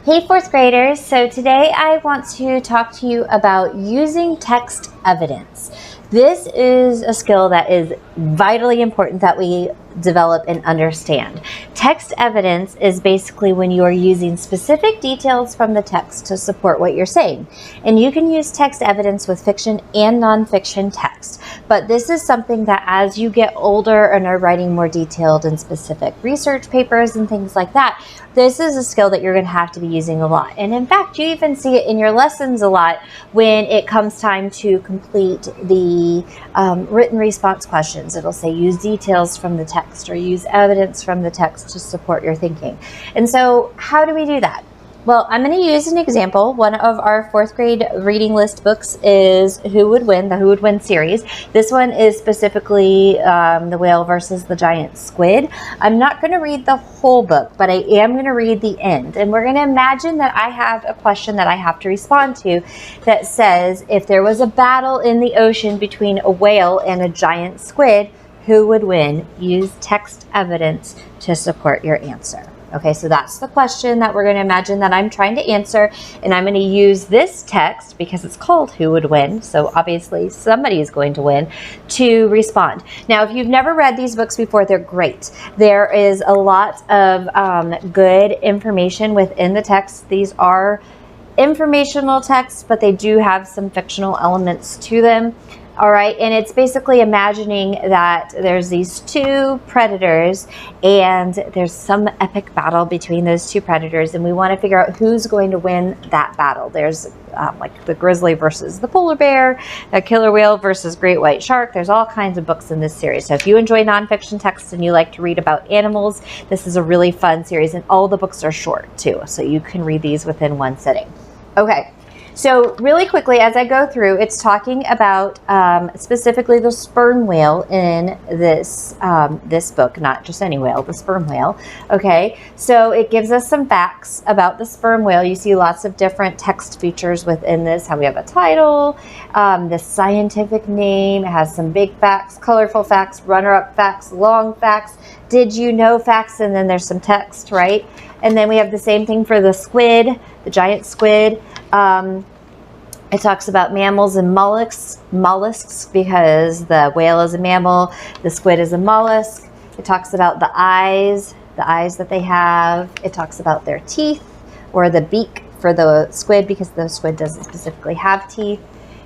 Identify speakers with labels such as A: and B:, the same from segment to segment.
A: Hey, fourth graders. So today I want to talk to you about using text evidence. This is a skill that is vitally important that we develop and understand. Text evidence is basically when you are using specific details from the text to support what you're saying. And you can use text evidence with fiction and nonfiction text. But this is something that as you get older and are writing more detailed and specific research papers and things like that, this is a skill that you're going to have to be using a lot. And in fact, you even see it in your lessons a lot when it comes time to complete the written response questions. It'll say use details from the text or use evidence from the text to support your thinking. And so how do we do that? Well, I'm going to use an example. One of our fourth grade reading list books is Who Would Win, the Who Would Win series. This one is specifically the whale versus the giant squid. I'm not going to read the whole book, but I am going to read the end. And we're going to imagine that I have a question that I have to respond to that says, if there was a battle in the ocean between a whale and a giant squid, who would win? Use text evidence to support your answer. Okay, so that's the question that we're going to imagine that I'm trying to answer, and I'm going to use this text because it's called Who Would Win, so obviously somebody is going to win, to respond. Now, if you've never read these books before, they're great. There is a lot of good information within the text. These are informational texts, but they do have some fictional elements to them. All right, and it's basically imagining that there's these two predators and there's some epic battle between those two predators, and we want to figure out who's going to win that battle. There's like the grizzly versus the polar bear, a killer whale versus great white shark. There's all kinds of books in this series. So if you enjoy nonfiction texts and you like to read about animals, this is a really fun series, and all the books are short too, so you can read these within one sitting. Okay. So really quickly, as I go through, it's talking about specifically the sperm whale in this book, not just any whale, the sperm whale. Okay, so it gives us some facts about the sperm whale. You see lots of different text features within this. How we have a title, the scientific name. It has some big facts, colorful facts, runner-up facts, long facts, did you know facts, and then there's some text, right? And then we have the same thing for the squid, the giant squid. It talks about mammals and mollusks because the whale is a mammal, the squid is a mollusk. It talks about the eyes that they have. It talks about their teeth or the beak for the squid because the squid doesn't specifically have teeth.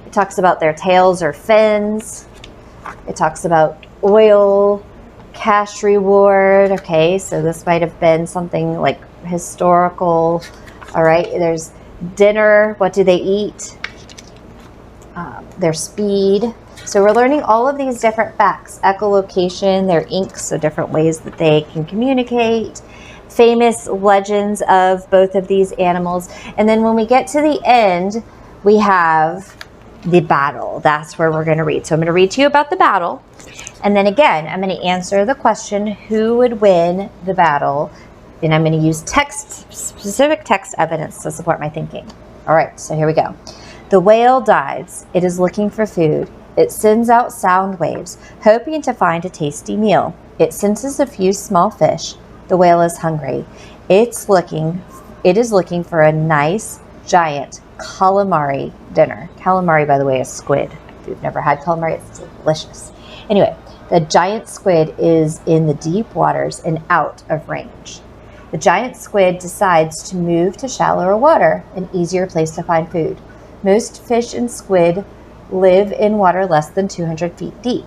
A: It talks about their tails or fins. It talks about oil, cash reward. Okay, so this might have been something like historical. All right, there's dinner, what do they eat? Their speed. So we're learning all of these different facts. Echolocation, their ink, so different ways that they can communicate. Famous legends of both of these animals. And then when we get to the end, we have the battle. That's where we're going to read. So I'm going to read to you about the battle. And then again, I'm going to answer the question, who would win the battle? And I'm going to use specific text evidence to support my thinking. All right, so here we go. The whale dives. It is looking for food. It sends out sound waves, hoping to find a tasty meal. It senses a few small fish. The whale is hungry. It is looking for a nice, giant calamari dinner. Calamari, by the way, is squid. If you've never had calamari, it's delicious. Anyway, the giant squid is in the deep waters and out of range. The giant squid decides to move to shallower water, an easier place to find food. Most fish and squid live in water less than 200 feet deep.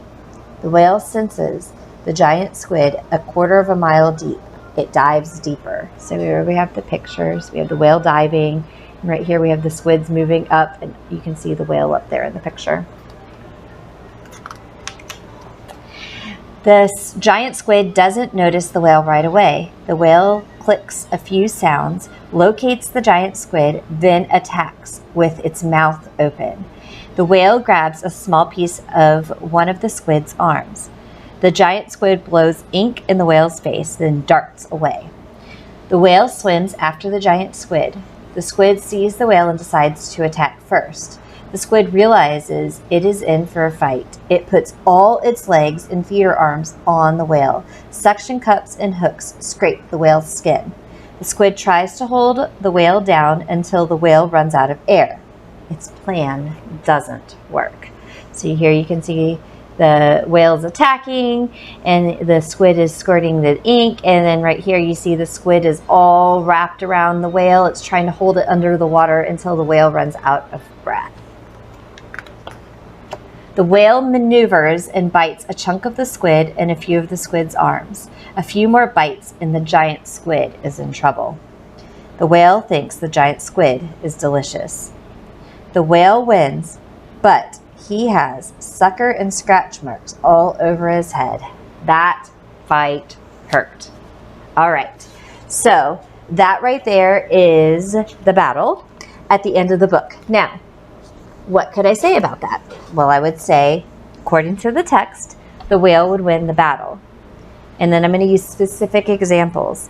A: The whale senses the giant squid a quarter of a mile deep. It dives deeper. So here we have the pictures. We have the whale diving. And right here we have the squids moving up, and you can see the whale up there in the picture. This giant squid doesn't notice the whale right away. The whale clicks a few sounds, locates the giant squid, then attacks with its mouth open. The whale grabs a small piece of one of the squid's arms. The giant squid blows ink in the whale's face, then darts away. The whale swims after the giant squid. The squid sees the whale and decides to attack first. The squid realizes it is in for a fight. It puts all its legs and feeder arms on the whale. Suction cups and hooks scrape the whale's skin. The squid tries to hold the whale down until the whale runs out of air. Its plan doesn't work. So here you can see the whale's attacking and the squid is squirting the ink, and then right here you see the squid is all wrapped around the whale. It's trying to hold it under the water until the whale runs out of breath. The whale maneuvers and bites a chunk of the squid and a few of the squid's arms. A few more bites and the giant squid is in trouble. The whale thinks the giant squid is delicious. The whale wins, but he has sucker and scratch marks all over his head. That fight hurt. All right, so that right there is the battle at the end of the book. Now, what could I say about that? Well, I would say, according to the text, the whale would win the battle. And then I'm going to use specific examples.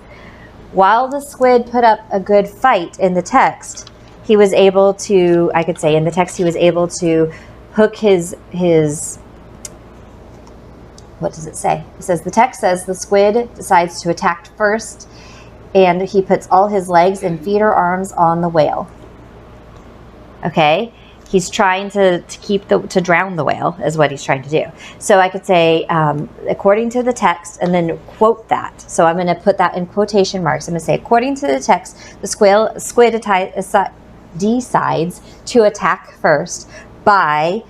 A: While the squid put up a good fight in the text, he was able to, I could say in the text, he was able to hook his what does it say? It says, the text says the squid decides to attack first, and he puts all his legs and feet or arms on the whale. Okay? He's trying to drown the whale is what he's trying to do. So I could say, according to the text, and then quote that. So I'm going to put that in quotation marks. I'm going to say, according to the text, the squid decides to attack first by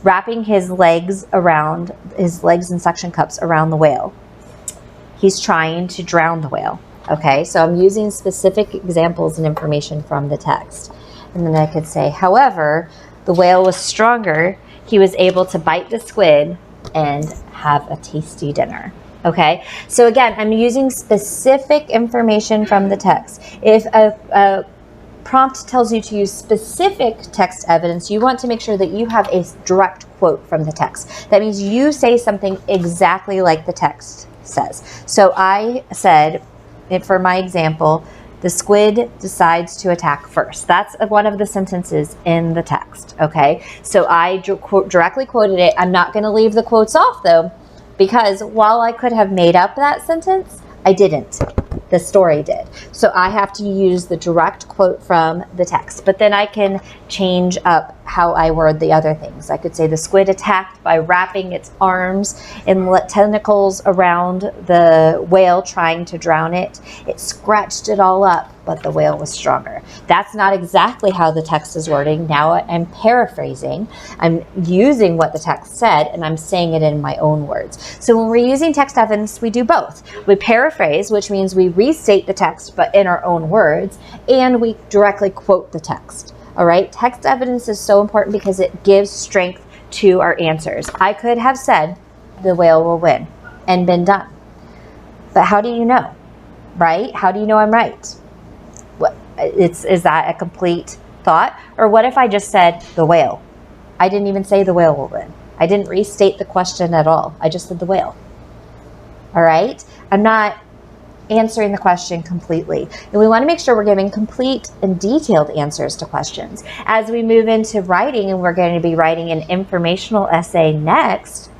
A: wrapping his legs and suction cups around the whale. He's trying to drown the whale. Okay, so I'm using specific examples and information from the text. And then I could say, however, the whale was stronger. He was able to bite the squid and have a tasty dinner. Okay, so again, I'm using specific information from the text. If a prompt tells you to use specific text evidence, you want to make sure that you have a direct quote from the text. That means you say something exactly like the text says. So I said, for my example, the squid decides to attack first. That's one of the sentences in the text, okay? So I directly quoted it. I'm not going to leave the quotes off, though, because while I could have made up that sentence, I didn't. The story did. So I have to use the direct quote from the text. But then I can change up how I word the other things. I could say the squid attacked by wrapping its arms and tentacles around the whale, trying to drown it. It scratched it all up, but the whale was stronger. That's not exactly how the text is wording. Now I'm paraphrasing. I'm using what the text said, and I'm saying it in my own words. So when we're using text evidence, we do both. We paraphrase, which means we restate the text, but in our own words, and we directly quote the text. All right, text evidence is so important because it gives strength to our answers. I could have said the whale will win and been done. But how do you know, right? How do you know I'm right? Is that a complete thought? Or what if I just said the whale? I didn't even say the whale will win. I didn't restate the question at all. I just said the whale. All right? I'm not answering the question completely. And we want to make sure we're giving complete and detailed answers to questions. As we move into writing, and we're going to be writing an informational essay next,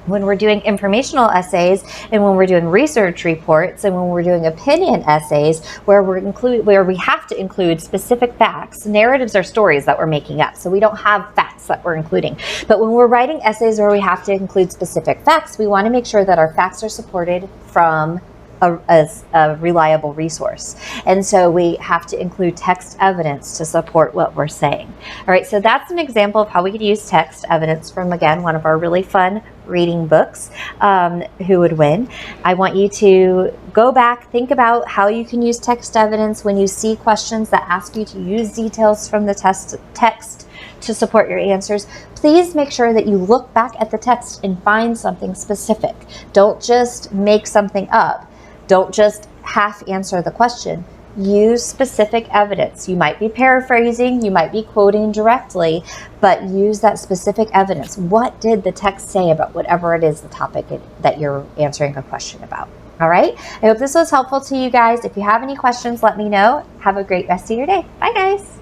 A: when we're doing informational essays and when we're doing research reports and when we're doing opinion essays where we have to include specific facts. Narratives are stories that we're making up, so we don't have facts that we're including. But when we're writing essays where we have to include specific facts, we want to make sure that our facts are supported from a reliable resource. And so we have to include text evidence to support what we're saying. All right, so that's an example of how we could use text evidence from, again, one of our really fun reading books, Who Would Win. I want you to go back, think about how you can use text evidence when you see questions that ask you to use details from the text to support your answers. Please make sure that you look back at the text and find something specific. Don't just make something up. Don't just half answer the question. Use specific evidence. You might be paraphrasing, you might be quoting directly, but use that specific evidence. What did the text say about whatever it is the topic that you're answering a question about? All right? I hope this was helpful to you guys. If you have any questions, let me know. Have a great rest of your day. Bye, guys.